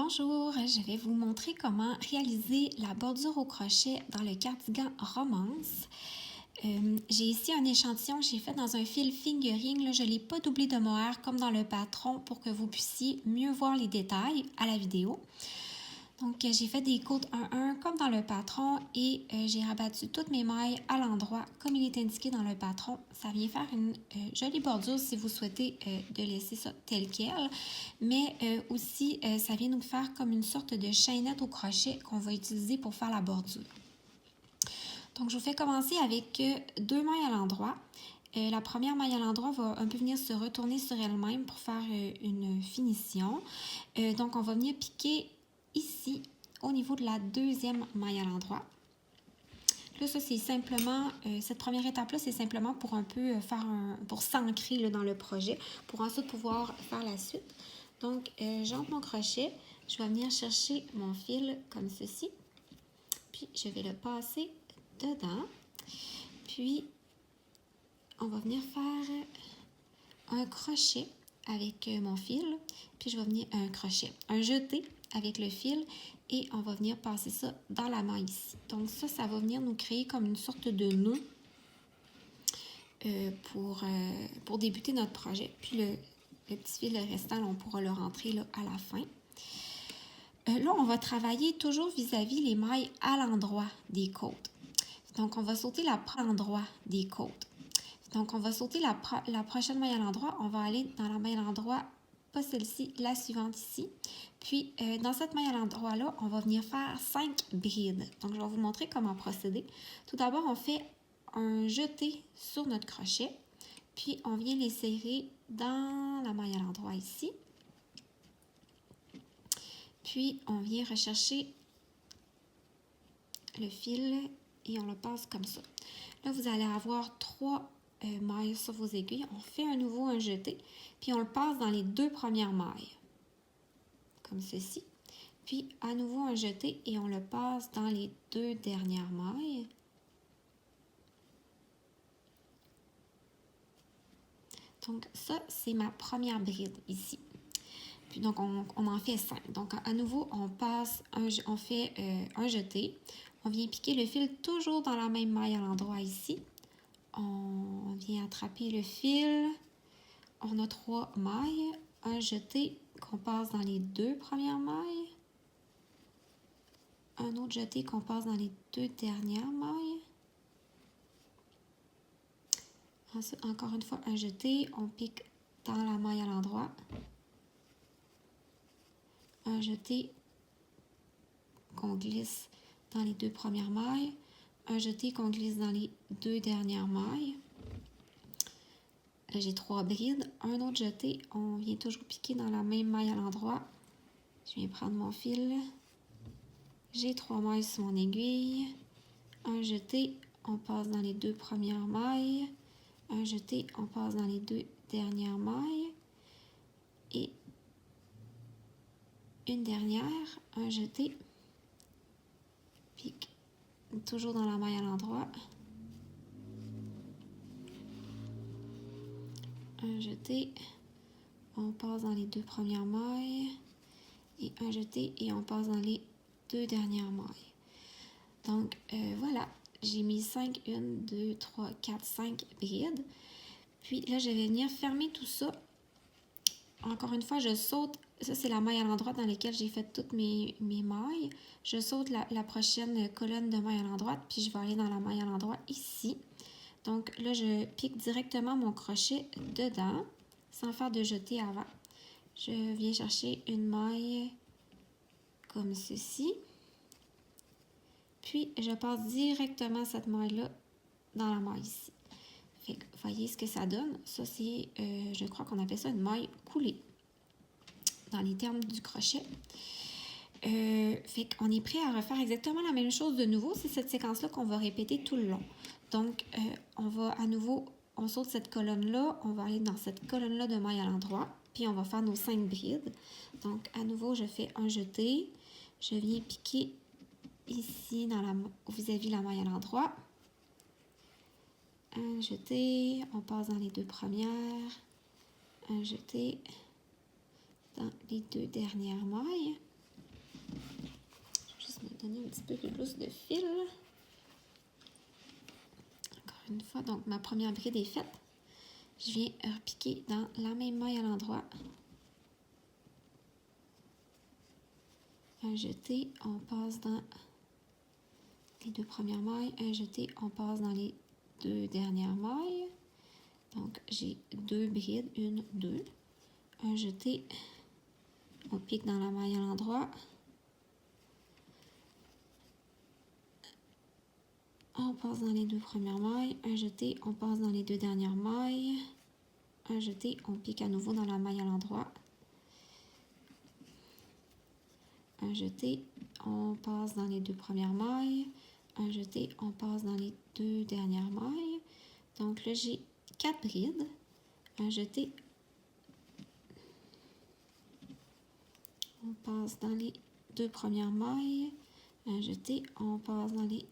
Bonjour, je vais vous montrer comment réaliser la bordure au crochet dans le cardigan Romance. J'ai ici un échantillon que j'ai fait dans un fil fingering. Là, je ne l'ai pas doublé de mohair comme dans le patron pour que vous puissiez mieux voir les détails à la vidéo. Donc, j'ai fait des côtes 1-1 comme dans le patron et j'ai rabattu toutes mes mailles à l'endroit comme il est indiqué dans le patron. Ça vient faire une jolie bordure si vous souhaitez de laisser ça tel quel. Mais aussi, ça vient nous faire comme une sorte de chaînette au crochet qu'on va utiliser pour faire la bordure. Donc, je vous fais commencer avec 2 mailles à l'endroit. La première maille à l'endroit va un peu venir se retourner sur elle-même pour faire une finition. Donc, on va venir piquer ici au niveau de la deuxième maille à l'endroit. Là, ça, c'est simplement, cette première étape-là, c'est simplement pour un peu pour s'ancrer dans le projet, pour ensuite pouvoir faire la suite. Donc, j'entre mon crochet, je vais venir chercher mon fil comme ceci, puis je vais le passer dedans, puis on va venir faire un crochet avec mon fil, puis je vais venir un crochet, un jeté avec le fil et on va venir passer ça dans la maille ici. Donc ça va venir nous créer comme une sorte de nœud pour débuter notre projet. Puis le petit fil restant, on pourra le rentrer là, à la fin. Là, on va travailler toujours vis-à-vis les mailles à l'endroit des côtes. Donc, on va sauter l'endroit des côtes. Donc, on va sauter la prochaine maille à l'endroit. On va aller dans la maille à l'endroit, pas celle-ci, la suivante ici. Puis, dans cette maille à l'endroit-là, on va venir faire 5 brides. Donc, je vais vous montrer comment procéder. Tout d'abord, on fait un jeté sur notre crochet. Puis, on vient les serrer dans la maille à l'endroit ici. Puis, on vient rechercher le fil et on le passe comme ça. Là, vous allez avoir 3 mailles sur vos aiguilles. On fait à nouveau un jeté, puis on le passe dans les 2 premières mailles, comme ceci. Puis, à nouveau un jeté et on le passe dans les 2 dernières mailles. Donc, ça, c'est ma première bride ici. Puis, donc, on en fait 5. Donc, à nouveau, on fait un jeté. On vient piquer le fil toujours dans la même maille à l'endroit ici. On vient attraper le fil. On a 3 mailles. Un jeté qu'on passe dans les 2 premières mailles. Un autre jeté qu'on passe dans les 2 dernières mailles. Ensuite, encore une fois, un jeté. On pique dans la maille à l'endroit. Un jeté qu'on glisse dans les 2 premières mailles. Un jeté qu'on glisse dans les 2 dernières mailles. Là, j'ai 3 brides. Un autre jeté, on vient toujours piquer dans la même maille à l'endroit. Je viens prendre mon fil. J'ai 3 mailles sur mon aiguille. Un jeté, on passe dans les 2 premières mailles. Un jeté, on passe dans les 2 dernières mailles. Et une dernière, un jeté, pique toujours dans la maille à l'endroit. Un jeté, on passe dans les 2 premières mailles. Et un jeté et on passe dans les 2 dernières mailles. Donc, voilà, j'ai mis 5, 1, 2, 3, 4, 5 brides. Puis là, je vais venir fermer tout ça. Encore une fois, je saute. Ça, c'est la maille à l'endroit dans laquelle j'ai fait toutes mes mailles. Je saute la prochaine colonne de maille à l'endroit, puis je vais aller dans la maille à l'endroit ici. Donc là, je pique directement mon crochet dedans, sans faire de jeté avant. Je viens chercher une maille comme ceci. Puis, je passe directement cette maille-là dans la maille ici. Fait que, voyez ce que ça donne. Ça, c'est, je crois qu'on appelle ça une maille coulée dans les termes du crochet. Fait qu'on est prêt à refaire exactement la même chose de nouveau. C'est cette séquence-là qu'on va répéter tout le long. Donc, on va à nouveau, on saute cette colonne-là. On va aller dans cette colonne-là de maille à l'endroit. Puis, on va faire nos 5 brides. Donc, à nouveau, je fais un jeté. Je viens piquer ici vis-à-vis la maille à l'endroit. Un jeté, on passe dans les 2 premières. Un jeté dans les 2 dernières mailles. me donner un petit peu plus de fil. Encore une fois, donc ma première bride est faite. Je viens repiquer dans la même maille à l'endroit. Un jeté, on passe dans les 2 premières mailles. Un jeté, on passe dans les 2 dernières mailles. Donc, j'ai 2 brides, 1, 2. Un jeté, on pique dans la maille à l'endroit. On passe dans les 2 premières mailles. Un jeté, on passe dans les 2 dernières mailles. Un jeté, on pique à nouveau dans la maille à l'endroit. Un jeté, on passe dans les 2 premières mailles. Un jeté, on passe dans les 2 dernières mailles. Donc là, j'ai 4 brides. Un jeté, on passe dans les 2 premières mailles. Un jeté, on passe dans les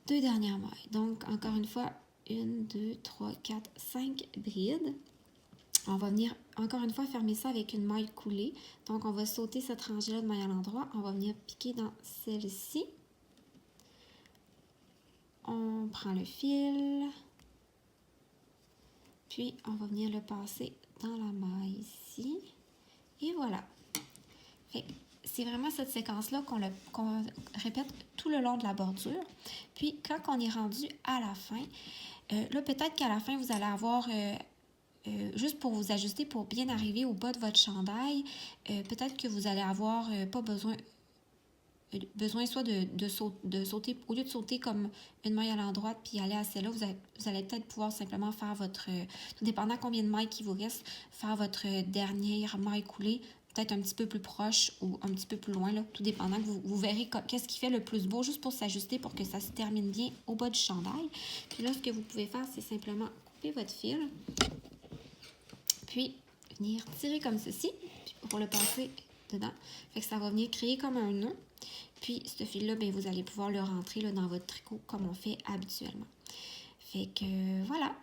2 dernières mailles. Donc, encore une fois, 1, 2, 3, 4, 5 brides. On va venir, encore une fois, fermer ça avec une maille coulée. Donc, on va sauter cette rangée-là de maille à l'endroit. On va venir piquer dans celle-ci. On prend le fil. Puis, on va venir le passer dans la maille ici. Et voilà. C'est vraiment cette séquence-là qu'on répète tout le long de la bordure. Puis, quand on est rendu à la fin, là, peut-être qu'à la fin, vous allez avoir, juste pour vous ajuster, pour bien arriver au bas de votre chandail, peut-être que vous allez avoir pas besoin soit de sauter, au lieu de sauter comme une maille à l'endroit puis aller à celle-là, vous allez peut-être pouvoir simplement faire votre, tout dépendant combien de mailles qui vous reste, faire votre dernière maille coulée, peut-être un petit peu plus proche ou un petit peu plus loin, là, tout dépendant, que vous verrez qu'est-ce qui fait le plus beau, juste pour s'ajuster, pour que ça se termine bien au bas du chandail. Puis là, ce que vous pouvez faire, c'est simplement couper votre fil, puis venir tirer comme ceci, puis pour le passer dedans. Fait que ça va venir créer comme un nœud. Puis, ce fil-là, bien, vous allez pouvoir le rentrer là, dans votre tricot comme on fait habituellement. Fait que voilà,